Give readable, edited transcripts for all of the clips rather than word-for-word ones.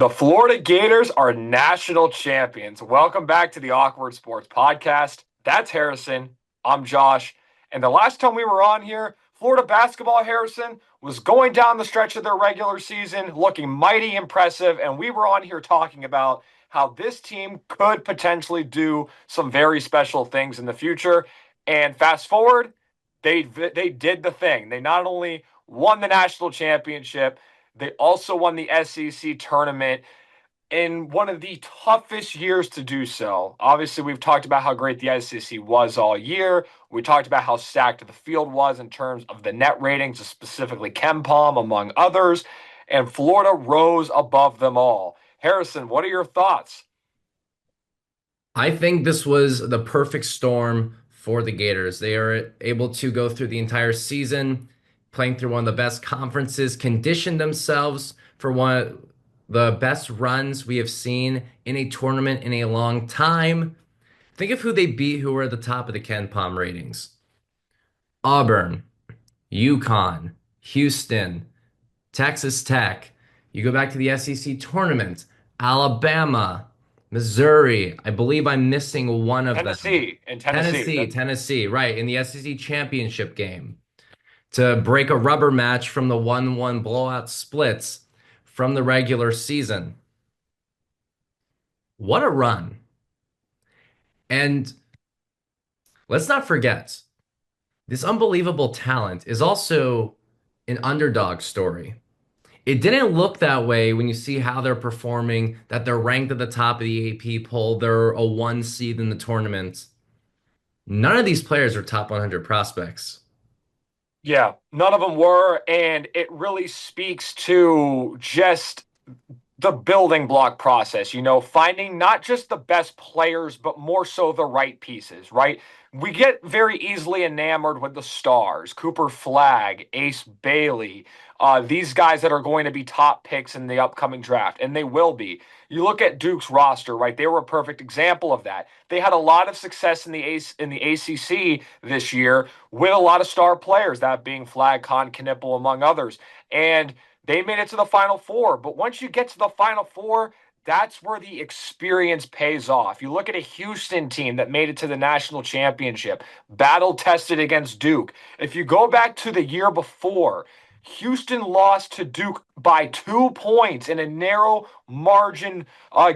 The Florida Gators are national champions. Welcome back to the Awkward Sports Podcast. That's Harrison. I'm Josh. And the last time we were on here, Florida basketball, Harrison, was going down the stretch of their regular season, looking mighty impressive. And we were on here talking about how this team could potentially do some very special things in the future. And fast forward, they did the thing. They not only won the national championship, they also won the SEC tournament in one of the toughest years to do so. Obviously, we've talked about how great the SEC was all year. We talked about how stacked the field was in terms of the net ratings, specifically KenPom, among others. And Florida rose above them all. Harrison, what are your thoughts? I think this was the perfect storm for the Gators. They are able to go through the entire season, playing through one of the best conferences, condition themselves for one of the best runs we have seen in a tournament in a long time. Think of who they beat who were at the top of the Ken Palm ratings. Auburn, UConn, Houston, Texas Tech. You go back to the SEC tournament, Alabama, Missouri. I believe I'm missing one of them. Tennessee and Tennessee. Tennessee, right, in the SEC championship game to break a rubber match from the 1-1 blowout splits from the regular season. What a run. And let's not forget, this unbelievable talent is also an underdog story. It didn't look that way when you see how they're performing, that they're ranked at the top of the AP poll, they're a one seed in the tournament. None of these players are top 100 prospects. Yeah, none of them were. And it really speaks to just the building block process, finding not just the best players, but more so the right pieces, right? We get very easily enamored with the stars, Cooper Flagg, Ace Bailey, these guys that are going to be top picks in the upcoming draft, and they will be. You look at Duke's roster, right? They were a perfect example of that. They had a lot of success in the ACC this year with a lot of star players, that being Flagg, Con, Knipple, among others. And they made it to the Final Four, but once you get to the Final Four, that's where the experience pays off. You look at a Houston team that made it to the national championship, battle tested against Duke. If you go back to the year before, Houston lost to Duke by 2 points in a narrow margin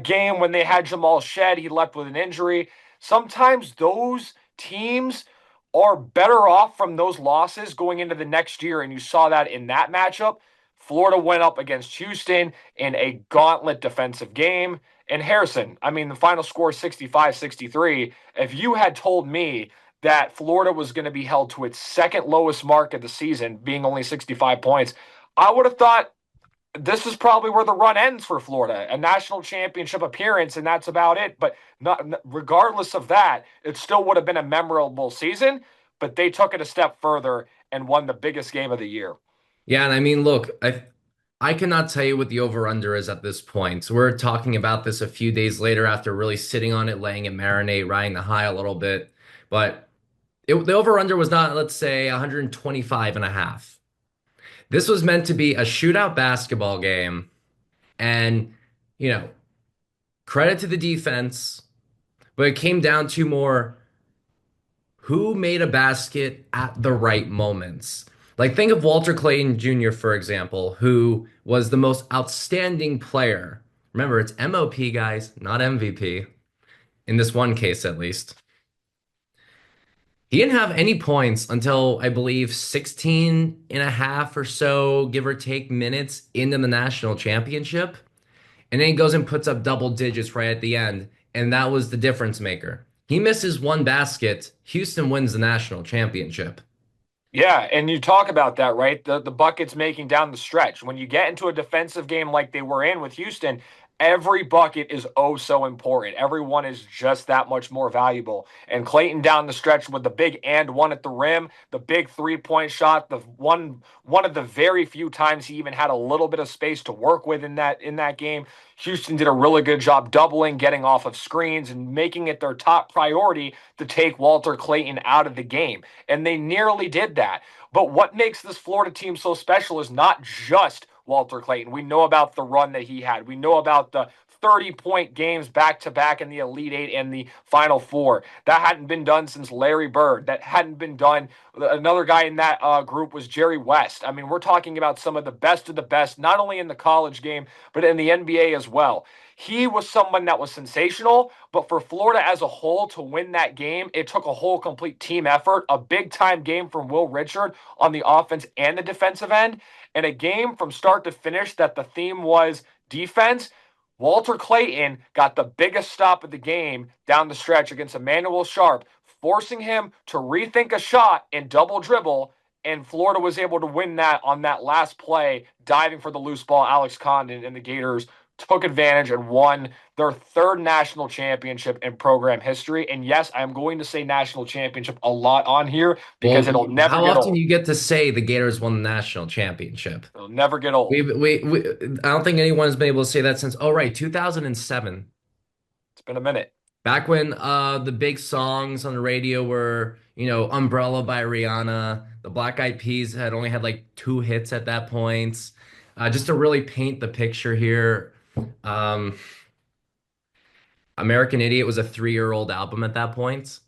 game when they had Jamal Shed. He left with an injury. Sometimes those teams are better off from those losses going into the next year, and you saw that in that matchup. Florida went up against Houston in a gauntlet defensive game. And Harrison, I mean, the final score 65-63. If you had told me that Florida was going to be held to its second lowest mark of the season, being only 65 points, I would have thought this is probably where the run ends for Florida, a national championship appearance, and that's about it. But regardless of that, it still would have been a memorable season, but they took it a step further and won the biggest game of the year. Yeah, and I mean, look, I cannot tell you what the over-under is at this point. So we're talking about this a few days later after really sitting on it, letting it marinate, riding the high a little bit. But the over-under was not, let's say, 125 and a half. This was meant to be a shootout basketball game. And, you know, credit to the defense, but it came down to more who made a basket at the right moments. Like, think of Walter Clayton Jr., for example, who was the most outstanding player. Remember, it's MOP, guys, not MVP, in this one case at least. He didn't have any points until I believe 16 and a half or so, give or take, minutes into the national championship. And then he goes and puts up double digits right at the end. And that was the difference maker. He misses one basket. Houston wins the national championship. Yeah, and you talk about that, right? The buckets making down the stretch. When you get into a defensive game like they were in with Houston, every bucket is oh so important. Everyone is just that much more valuable. And Clayton down the stretch with the big and one at the rim, the big 3-point shot, the one of the very few times he even had a little bit of space to work with in that game. Houston did a really good job doubling, getting off of screens, and making it their top priority to take Walter Clayton out of the game. And they nearly did that. But what makes this Florida team so special is not just Walter Clayton. We know about the run that he had. We know about the 30-point games back to back in the Elite Eight and the Final Four. That hadn't been done since Larry Bird. That hadn't been done. Another guy in that group was Jerry West. I mean, we're talking about some of the best, not only in the college game, but in the NBA as well. He was someone that was sensational, but for Florida as a whole to win that game, it took a whole complete team effort, a big time game from Will Richard on the offense and the defensive end, and a game from start to finish that the theme was defense. Walter Clayton got the biggest stop of the game down the stretch against Emmanuel Sharp, forcing him to rethink a shot and double dribble. And Florida was able to win that on that last play, diving for the loose ball. Alex Condon and the Gators took advantage and won their third national championship in program history. And yes, I'm going to say national championship a lot on here because Well, it'll never how get often old. you get to say the Gators won the national championship? It'll never get old. I don't think anyone's been able to say that since, oh, right, 2007. It's been a minute. Back when the big songs on the radio were, Umbrella by Rihanna, the Black Eyed Peas had only had like two hits at that point. Just to really paint the picture here, um, American Idiot was a 3-year-old album at that point.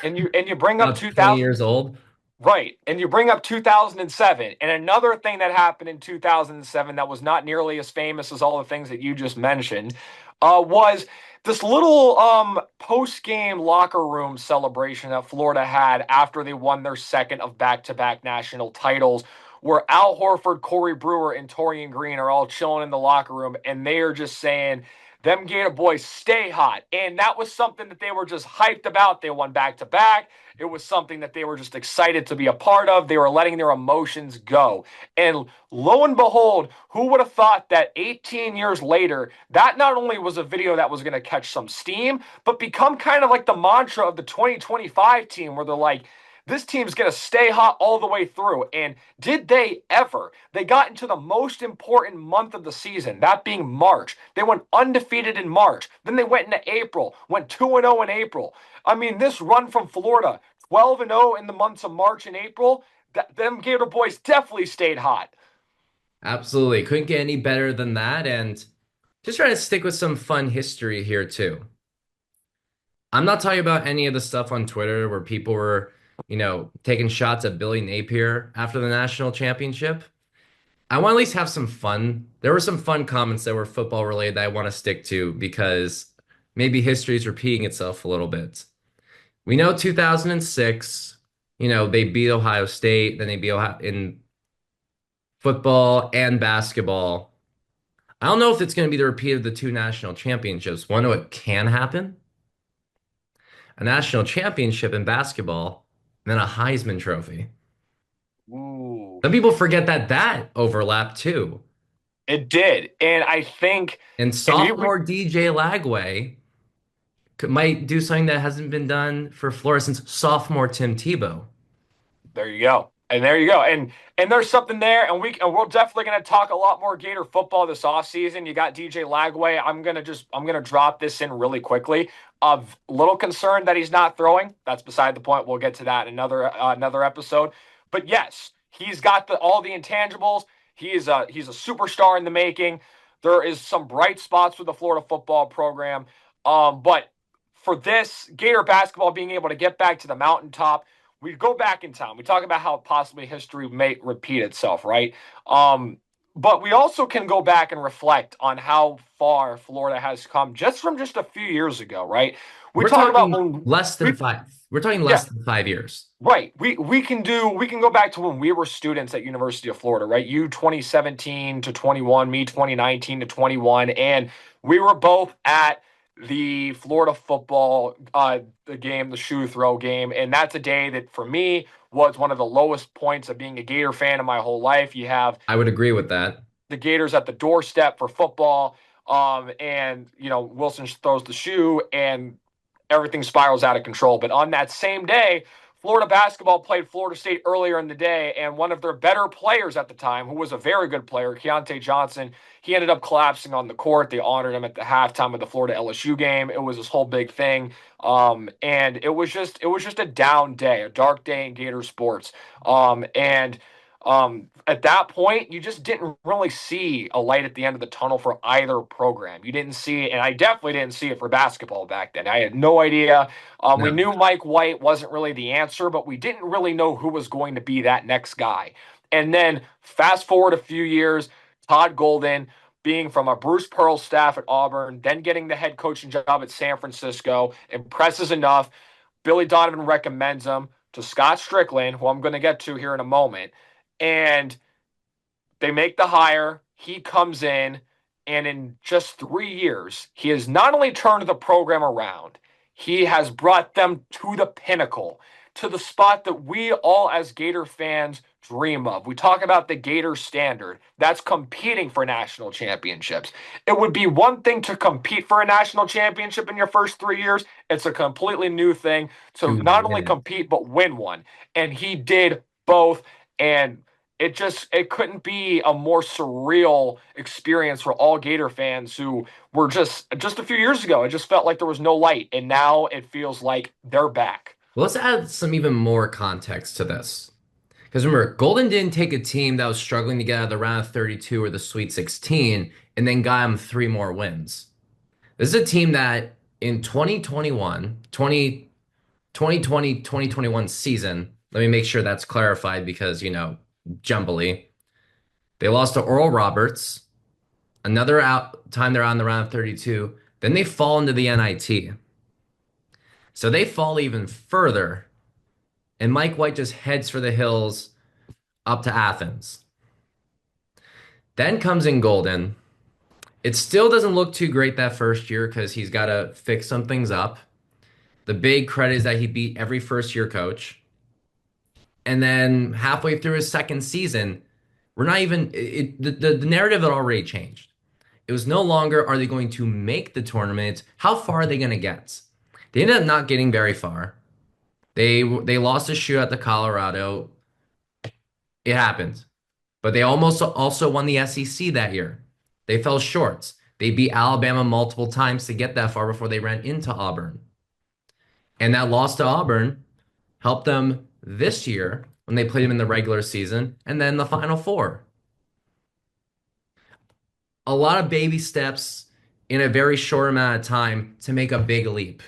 And you bring Now up it's 20 2000. years old. Right. And you bring up 2007. And another thing that happened in 2007 that was not nearly as famous as all the things that you just mentioned was this little post-game locker room celebration that Florida had after they won their second of back-to-back national titles, where Al Horford, Corey Brewer, and Torian Green are all chilling in the locker room, and they are just saying, them Gator boys stay hot. And that was something that they were just hyped about. They won back-to-back. It was something that they were just excited to be a part of. They were letting their emotions go. And lo and behold, who would have thought that 18 years later, that not only was a video that was going to catch some steam, but become kind of like the mantra of the 2025 team, where they're like, this team's going to stay hot all the way through. And did they ever? They got into the most important month of the season, that being March. They went undefeated in March. Then they went into April, went 2-0 in April. I mean, this run from Florida, 12-0 in the months of March and April, them Gator boys definitely stayed hot. Absolutely. Couldn't get any better than that. And just trying to stick with some fun history here too. I'm not talking about any of the stuff on Twitter where people were, taking shots at Billy Napier after the national championship. I want to at least have some fun. There were some fun comments that were football related that I want to stick to because maybe history is repeating itself a little bit. We know 2006, they beat Ohio State, then they beat Ohio in football and basketball. I don't know if it's going to be the repeat of the two national championships. Want to know what can happen? A national championship in basketball, and then a Heisman Trophy. Ooh. Some people forget that overlapped too. It did. And I think, And and sophomore DJ Lagway might do something that hasn't been done for Florida since sophomore Tim Tebow. there you go. And there you go. And there's something there, and we're definitely gonna talk a lot more Gator football this offseason. You got DJ Lagway. I'm gonna drop this in really quickly. Of little concerned that he's not throwing. That's beside the point. We'll get to that in another episode. But yes, he's got all the intangibles. He's a superstar in the making. There is some bright spots with the Florida football program. But for this Gator basketball being able to get back to the mountaintop, we go back in time. We talk about how possibly history may repeat itself, right? But we also can go back and reflect on how far Florida has come just from just a few years ago, right? We We're talk about talking when less than we, five. We're talking yeah, less than 5 years. right. We can go back to when we were students at University of Florida, right? You 2017 to 21, me 2019 to 21, and we were both at the Florida football the game, the shoe throw game, and that's a day that for me was one of the lowest points of being a Gator fan in my whole life. You have I would agree with that. the Gators at the doorstep for football, and Wilson throws the shoe, and everything spirals out of control. But on that same day, Florida basketball played Florida State earlier in the day, and one of their better players at the time, who was a very good player, Keontae Johnson, he ended up collapsing on the court. They honored him at the halftime of the Florida LSU game. It was this whole big thing, and it was just a down day, a dark day in Gator sports, and At that point, you just didn't really see a light at the end of the tunnel for either program. You didn't see it, and I definitely didn't see it for basketball back then. I had no idea. We No. knew Mike White wasn't really the answer, but we didn't really know who was going to be that next guy. And then fast forward a few years, Todd Golden being from a Bruce Pearl staff at Auburn, then getting the head coaching job at San Francisco, impresses enough. Billy Donovan recommends him to Scott Strickland, who I'm going to get to here in a moment. And they make the hire. He comes in, and in just 3 years, he has not only turned the program around, he has brought them to the pinnacle, to the spot that we all as Gator fans dream of. We talk about the Gator standard. That's competing for national championships. It would be one thing to compete for a national championship in your first 3 years. It's a completely new thing to To not win only it. compete but win one. And he did both. And it couldn't be a more surreal experience for all Gator fans who were just a few years ago. It just felt like there was no light, and now it feels like they're back. Well, let's add some even more context to this. Because remember, Golden didn't take a team that was struggling to get out of the round of 32 or the Sweet 16 and then got them three more wins. This is a team that in 2021 season, let me make sure that's clarified because, jumbly. They lost to Oral Roberts, another time they're on the round of 32, then they fall into the NIT. So they fall even further, and Mike White just heads for the hills up to Athens. Then comes in Golden. It still doesn't look too great that first year because he's got to fix some things up. The big credit is that he beat every first year coach. And then halfway through his second season, we're not even, the narrative had already changed. It was no longer, are they going to make the tournament? How far are they going to get? They ended up not getting very far. They lost a shoot at the Colorado. It happened. But they almost also won the SEC that year. They fell short. They beat Alabama multiple times to get that far before they ran into Auburn. And that loss to Auburn helped them this year when they played them in the regular season and then the Final Four. A lot of baby steps in a very short amount of time to make a big leap.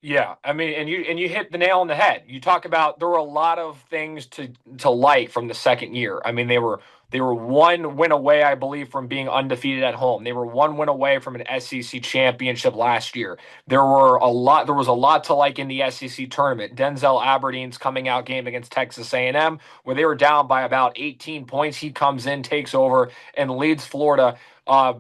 Yeah, I mean, and you hit the nail on the head. You talk about there were a lot of things to like from the second year. I mean, they were one win away, I believe, from being undefeated at home. They were one win away from an SEC championship last year. There was a lot to like in the SEC tournament. Denzel Aberdeen's coming out game against Texas A&M, where they were down by about 18 points. He comes in, takes over, and leads Florida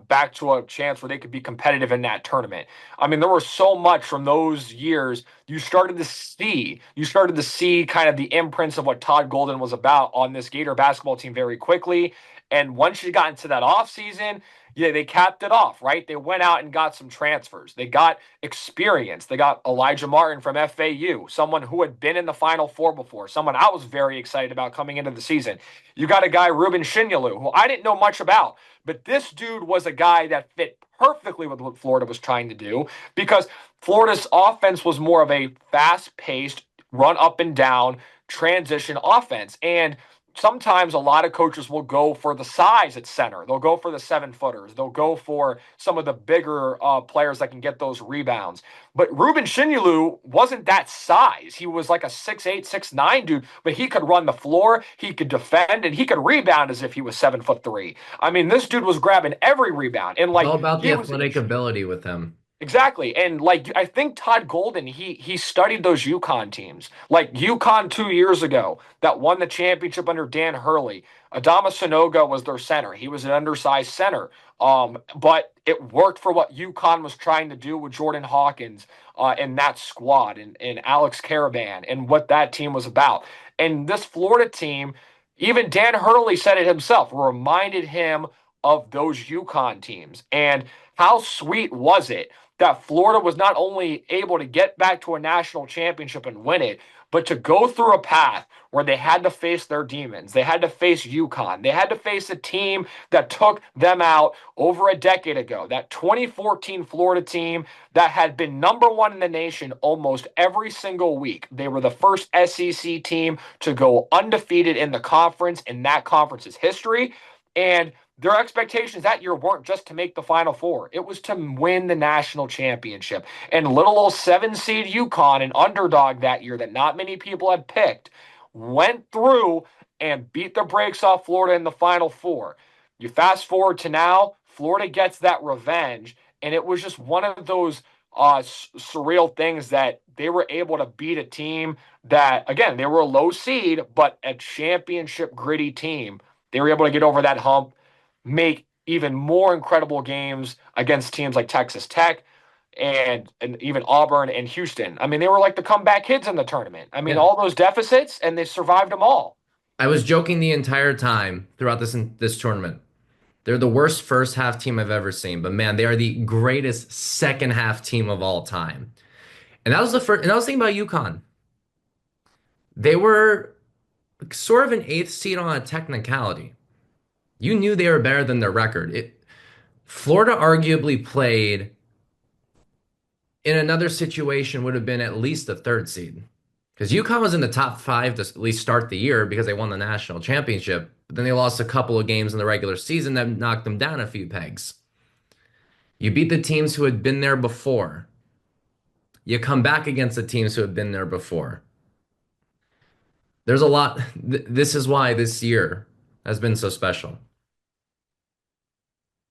back to a chance where they could be competitive in that tournament. I mean, there was so much from those years. You started to see kind of the imprints of what Todd Golden was about on this Gator basketball team very quickly. And once you got into that offseason, yeah, they capped it off, right? They went out and got some transfers. They got experience. They got Elijah Martin from FAU, someone who had been in the Final Four before, someone I was very excited about coming into the season. You got a guy, Ruben Shinyolu, who I didn't know much about, but this dude was a guy that fit perfectly with what Florida was trying to do because Florida's offense was more of a fast paced, run up and down transition offense. And sometimes a lot of coaches will go for the size at center. They'll go for the 7-footers. They'll go for some of the bigger players that can get those rebounds. But Ruben Shinyolu wasn't that size. He was like a 6'8", 6'9" dude, but he could run the floor, he could defend, and he could rebound as if he was 7'3". I mean, this dude was grabbing every rebound. And It's like all about the he was athletic ability with him. exactly. And like I think Todd Golden, he studied those UConn teams. Like UConn 2 years ago that won the championship under Dan Hurley. Adama Sanogo was their center. He was an undersized center. But it worked for what UConn was trying to do with Jordan Hawkins and that squad and Alex Caravan and what that team was about. And this Florida team, even Dan Hurley said it himself, reminded him of those UConn teams. And how sweet was it that Florida was not only able to get back to a national championship and win it, But to go through a path where they had to face their demons, they had to face UConn, they had to face a team that took them out over a decade ago, that 2014 Florida team that had been number one in the nation almost every single week. They were the first SEC team to go undefeated in the conference in that conference's history. And their expectations that year weren't just to make the Final Four. It was to win the national championship. And little old 7 seed UConn, an underdog that year that not many people had picked, went through and beat the brakes off Florida in the Final Four. You fast forward to now, Florida gets that revenge, and it was just one of those surreal things that they were able to beat a team that, again, they were a low seed, but a championship gritty team. They were able to get over that hump, make even more incredible games against teams like Texas Tech and even Auburn and Houston. I mean, they were like the comeback kids in the tournament. I mean, Yeah. all those deficits, and they survived them all. I was joking the entire time throughout this tournament. They're the worst first half team I've ever seen, but man, they are the greatest second half team of all time. And that was the first, and I was thinking about UConn. They were sort of an eighth seed on a technicality. You knew they were better than their record. Florida arguably played in another situation would have been at least a third seed. Because UConn was in the top five to at least start the year because they won the national championship. But then they lost a couple of games in the regular season that knocked them down a few pegs. You beat the teams who had been there before. You come back against the teams who have been there before. There's a lot. This is why this year has been so special.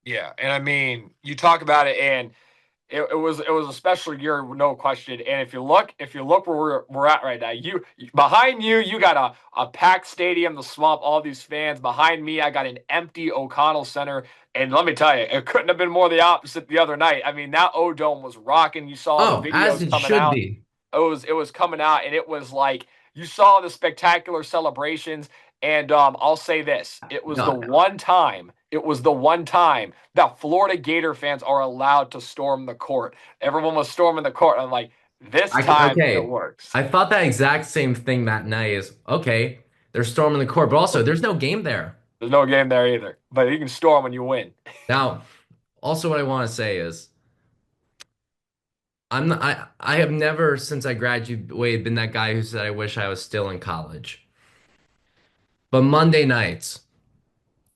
Yeah, and I mean, you talk about it, and it was a special year, no question. And if you look where we're at right now, you behind you, you got a packed stadium, the swamp, all these fans. Behind me, I got an empty O'Connell Center. And let me tell you, it couldn't have been more the opposite the other night. I mean, that O Dome was rocking. You saw the Oh, as videos it coming should out. be. It was coming out, and it was like you saw the spectacular celebrations. And I'll say this: No, it was the one time that Florida Gator fans are allowed to storm the court. Everyone was storming the court. I'm like, this time it okay. works. I thought that exact same thing that night is okay. They're storming the court, but also there's no game there. There's no game there either, but you can storm when you win. Now, also what I want to say is I'm not, I have never since I graduated been that guy who said I wish I was still in college. But Monday nights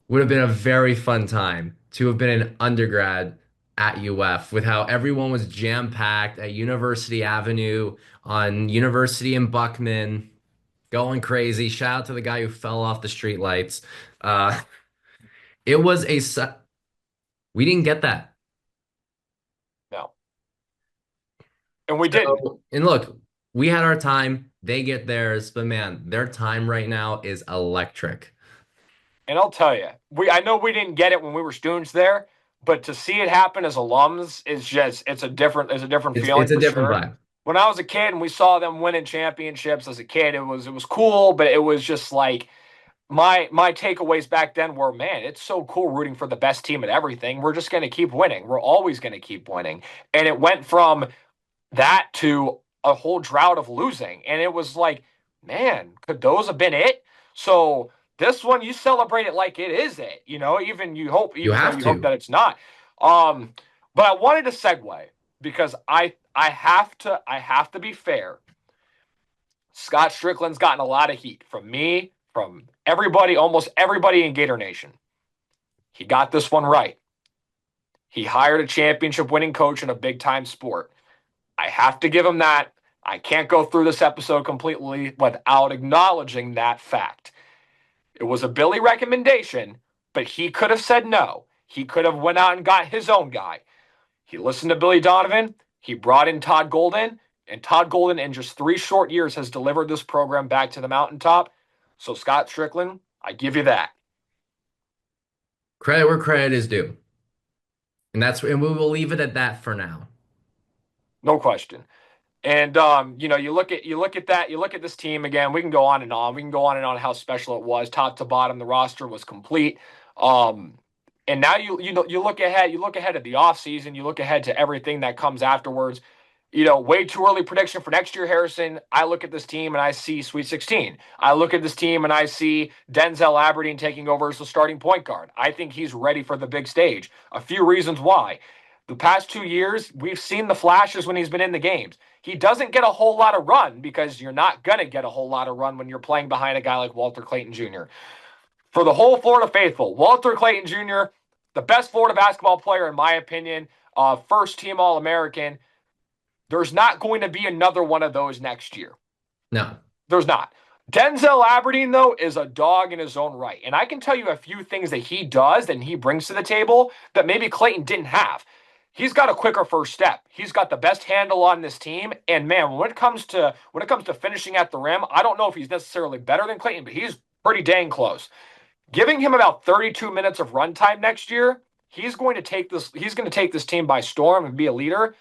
would have been a very fun time to have been an undergrad at UF with how everyone was jam-packed at University Avenue on University and Buckman, going crazy. Shout out to the guy who fell off the streetlights. Uh, it was we didn't get that. No, and we didn't. So, and look, we had our time, they get theirs, but man, their time right now is electric. And I'll tell you, I know we didn't get it when we were students there, but to see it happen as alums is just it's a different feeling It's a for different sure. vibe. When I was a kid and we saw them winning championships as a kid, it was cool, but it was just like my takeaways back then were, man, it's so cool rooting for the best team at everything. We're just going to keep winning. We're always going to keep winning. And it went from that to a whole drought of losing. And it was like, man, could those have been it? So this one, you celebrate it like it is it, even you hope, You even though have you hope to. that it's not. Um, but I wanted to segue because I have to be fair. Scott Strickland's gotten a lot of heat from me, from everybody, almost everybody in Gator Nation. He got this one right. He hired a championship winning coach in a big time sport. I have to give him that. I can't go through this episode completely without acknowledging that fact. It was a Billy recommendation, but he could have said no. He could have went out and got his own guy. He listened to Billy Donovan. He brought in Todd Golden, and Todd Golden in just 3 short years has delivered this program back to the mountaintop. So Scott Strickland, I give you that. Credit where credit is due. And we will leave it at that for now. No question. And you look at that, you look at this team again. We can go on and on. We can go on and on how special it was, top to bottom. The roster was complete. Um, and now you look ahead. You look ahead at the offseason. You look ahead to everything that comes afterwards. Way too early prediction for next year, Harrison. I look at this team and I see Sweet 16. I look at this team and I see Denzel Aberdeen taking over as the starting point guard. I think he's ready for the big stage. A few reasons why. The past 2 years, we've seen the flashes when he's been in the games. He doesn't get a whole lot of run because you're not going to get a whole lot of run when you're playing behind a guy like Walter Clayton Jr. For the whole Florida faithful, Walter Clayton Jr., the best Florida basketball player, in my opinion, first team All American. There's not going to be another one of those next year. No. There's not. Denzel Aberdeen, though, is a dog in his own right. And I can tell you a few things that he does and he brings to the table that maybe Clayton didn't have. He's got a quicker first step. He's got the best handle on this team. And man, when it comes to finishing at the rim, I don't know if he's necessarily better than Clayton, but he's pretty dang close. Giving him about 32 minutes of runtime next year, he's going to take this team by storm and be a leader.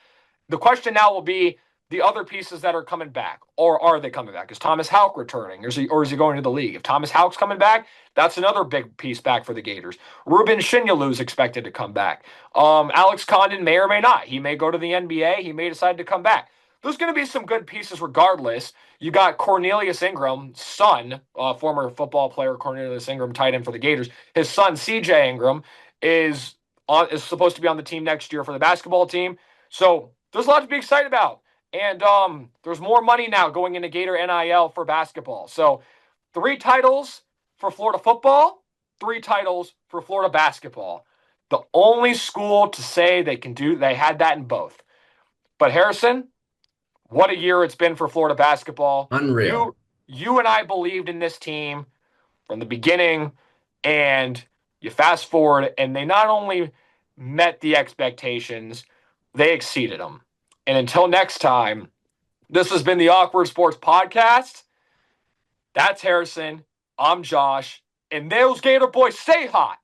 The question now will be the other pieces that are coming back, or are they coming back? Is Thomas Houck returning, or is he going to the league? If Thomas Houck's coming back, that's another big piece back for the Gators. Ruben Shinyolu is expected to come back. Alex Condon may or may not. He may go to the NBA. He may decide to come back. There's going to be some good pieces regardless. You got Cornelius Ingram's son, former football player Cornelius Ingram, tight end for the Gators. His son, CJ Ingram, is supposed to be on the team next year for the basketball team. So there's a lot to be excited about. And there's more money now going into Gator NIL for basketball. So 3 titles for Florida football, 3 titles for Florida basketball. The only school to say they had that in both. But Harrison, what a year it's been for Florida basketball. Unreal. You and I believed in this team from the beginning, and you fast forward, and they not only met the expectations, they exceeded them. And until next time, this has been the Awkward Sports Podcast. That's Harrison. I'm Josh. And those Gator boys stay hot.